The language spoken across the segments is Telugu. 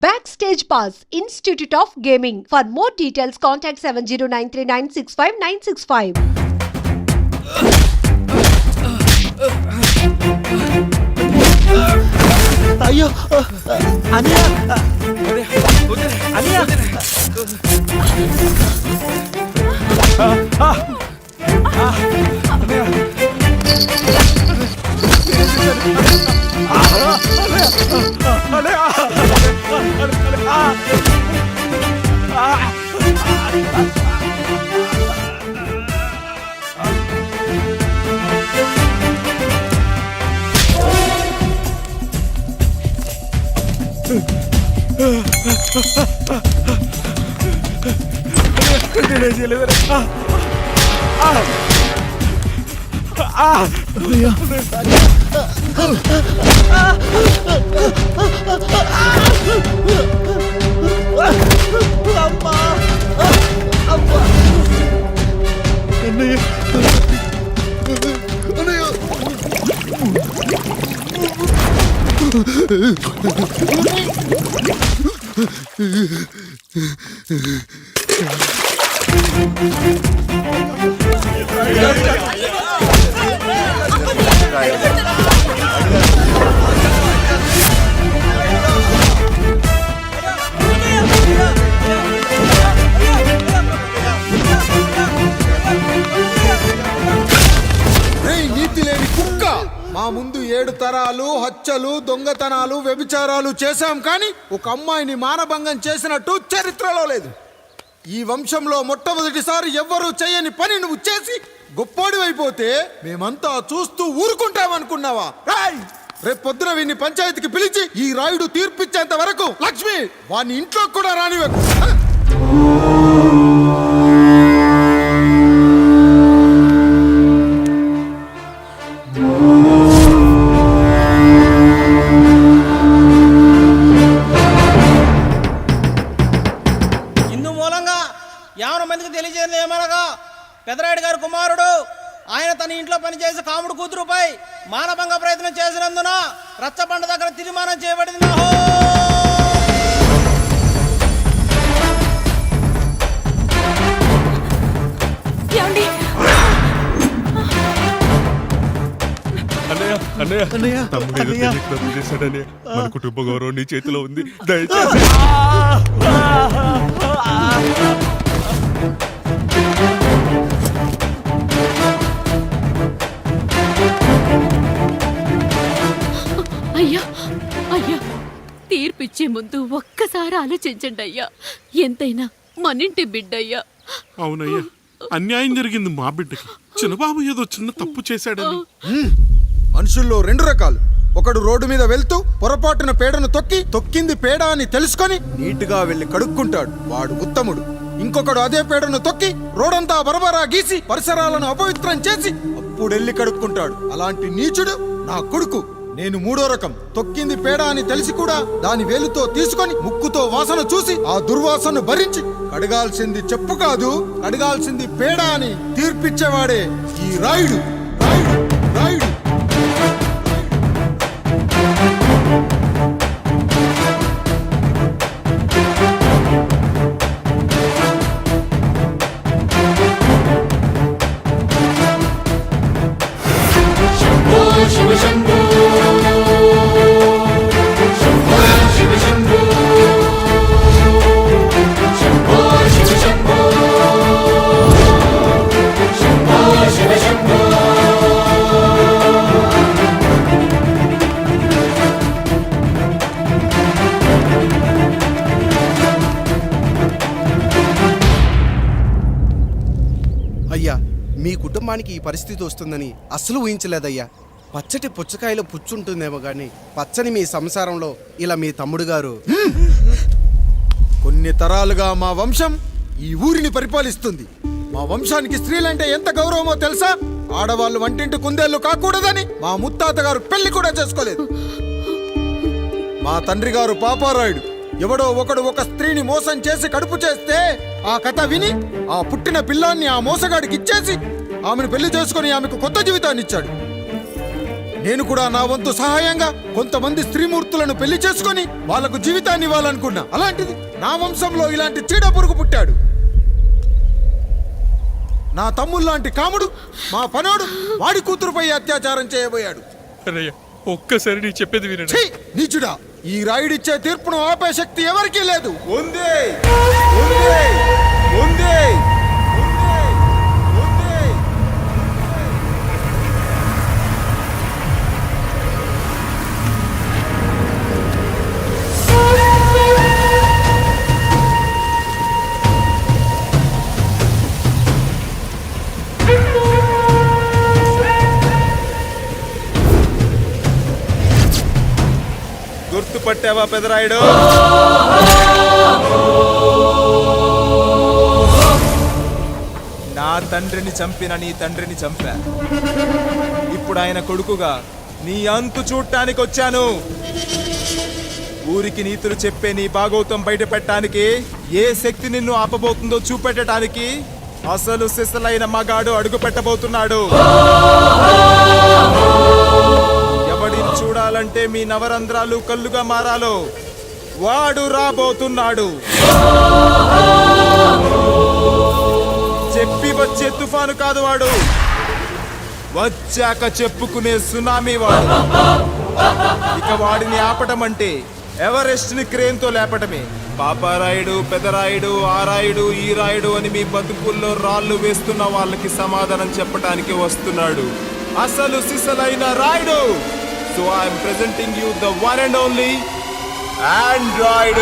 Backstage Pass, Institute of Gaming. For more details, contact 7093965965965. అయ్యో అనియా అనియా మా ముందు 7 తరాలు హత్యలు దొంగతనాలు వ్యభిచారాలు చేశాం కానీ ఒక అమ్మాయిని మానభంగం చేసినట్టు చరిత్రలో లేదు. ఈ వంశంలో మొట్టమొదటిసారి ఎవ్వరూ చేయని పని నువ్వు చేసి గొప్పోడివైపోతే మేమంతా చూస్తూ ఊరుకుంటామనుకున్నావా? రేపు పొద్దున వీడిని పంచాయతీకి పిలిచి ఈ రాయుడు తీర్పిచ్చేంత వరకు లక్ష్మి వాడిని ఇంట్లో కూడా రానివ్వకు. పెదరాయుడు గారి కుమారుడు ఆయన తన ఇంట్లో పనిచేసి కాముడు కూతురుపై మానభంగ ప్రయత్నం చేసినందున రచ్చబండ దగ్గర తీర్మానం చేయబడింది. మన కుటుంబ గౌరవం నీ చేతిలో ఉంది, దయచేసి. అయ్యా అయ్యా, తీర్పిచ్చే ముందు ఒక్కసారి ఆలోచించండి అయ్యా. ఎంతైనా మనింటి బిడ్డయ్యా. అవునయ్యా, అన్యాయం జరిగింది మా బిడ్డకి. చిన్నబాబు ఏదో చిన్న తప్పు చేశాడని. మనుషుల్లో 2 రకాలు. ఒకడు రోడ్డు మీద వెళ్తూ పొరపాటున పేడను తొక్కింది పేడ అని తెలుసుకొని నీటుగా వెళ్లి కడుక్కుంటాడు, వాడు ఉత్తముడు. ఇంకొకడు అదే పేడను తొక్కి రోడంతా బరబరా గీసి పరిసరాలను అపవిత్రం చేసి అప్పుడెళ్ళి కడుక్కుంటాడు. అలాంటి నీచుడు నా కొడుకు. నేను 3వ రకం. తొక్కింది పేడ అని తెలిసి కూడా దాని వేలుతో తీసుకొని ముక్కుతో వాసన చూసి ఆ దుర్వాసన భరించి కడగాల్సింది చెప్పు కాదు, కడగాల్సింది పేడ అని తీర్పిచ్చేవాడే ఈ రాయుడు. రాయుడు రాయుడు అయ్యా, మీ కుటుంబానికి ఈ పరిస్థితి వస్తుందని అస్సలు ఊహించలేదయ్యా. పచ్చటి పుచ్చకాయలో పుచ్చుంటుందేమో గాని పచ్చని మీ సంసారంలో ఇలా మీ తమ్ముడు గారు కొన్ని తరాలుగా మా వంశం ఈ ఊరిని పరిపాలిస్తుంది. మా వంశానికి స్త్రీలంటే ఎంత గౌరవమో తెలుసా? ఆడవాళ్ళు వంటింటి కుందేళ్లు కాకూడదని మా ముత్తాత గారు పెళ్లి కూడా చేసుకోలేదు. మా తండ్రి గారు పాపారాయుడు ఎవడో ఒకడు ఒక స్త్రీని మోసం చేసి కడుపు చేస్తే ఆ కథ విని ఆ పుట్టిన పిల్లాన్ని ఆ మోసగాడికి ఇచ్చేసి ఆమెను పెళ్లి చేసుకుని ఆమెకు కొత్త జీవితాన్ని ఇచ్చాడు. నేను కూడా నా వంతు సహాయంగా కొంతమంది స్త్రీమూర్తులను పెళ్లి చేసుకొని వాళ్లకు జీవితాన్ని ఇవ్వాలనుకున్నా. అలాంటిది నా వంశంలో ఇలాంటి చీడ పురుగు పుట్టాడు. నా తమ్ముళ్ళలాంటి కాముడు మా పనోడు వాడి కూతురుపై అత్యాచారం చేయబోయాడు. ఒక్కసారి నీ చెప్పేది వినండి. ఛీ! నీచుడా, ఈ రాయుడిచ్చే తీర్పును ఆపే శక్తి ఎవరికీ లేదు. ఉంది ఉంది ఉంది గుర్తుపట్టావా పెదరాయుడు? నా తండ్రిని చంపిన నీ తండ్రిని చంపా. ఇప్పుడు ఆయన కొడుకుగా నీ అంతు చూడటానికి వచ్చాను. ఊరికి నీతులు చెప్పే నీ భాగవతం బయట పెట్టడానికి ఏ శక్తి నిన్ను ఆపబోతుందో చూపెట్టడానికి అసలు సిసలైన మగాడు అడుగు పెట్టబోతున్నాడు. ఎవడిని చూడాలంటే మీ నవరంధ్రాలు కళ్ళుగా మారాలో వాడు రాబోతున్నాడు. చెప్పి వచ్చే తుఫాను కాదు వాడు, వచ్చాక చెప్పుకునే సునామీ వాడు. ఇక వాడిని ఆపటం అంటే ఎవరెస్ట్ ని క్రేన్ తో లేపటమే. పాపారాయుడు, పెదరాయుడు, ఆ రాయుడు, ఈ రాయుడు అని మీ బతుకుల్లో రాళ్ళు వేస్తున్న వాళ్ళకి సమాధానం చెప్పడానికి వస్తున్నాడు అసలు సిసలైన Rayudu. So I am presenting you the one and only Android.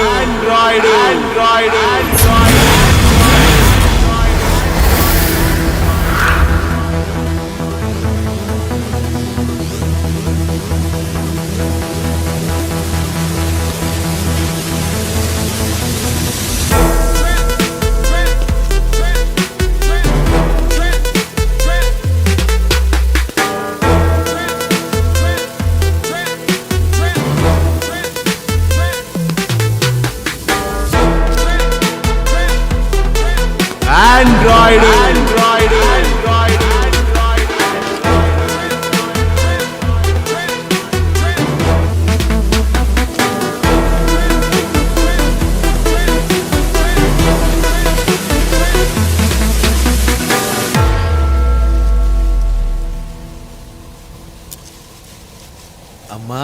అమ్మా,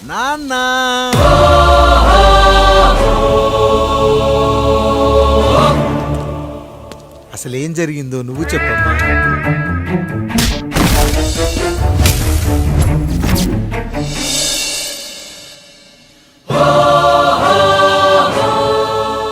నాన్న, అసలేం జరిగిందో నువ్వు చెప్పమ్మా.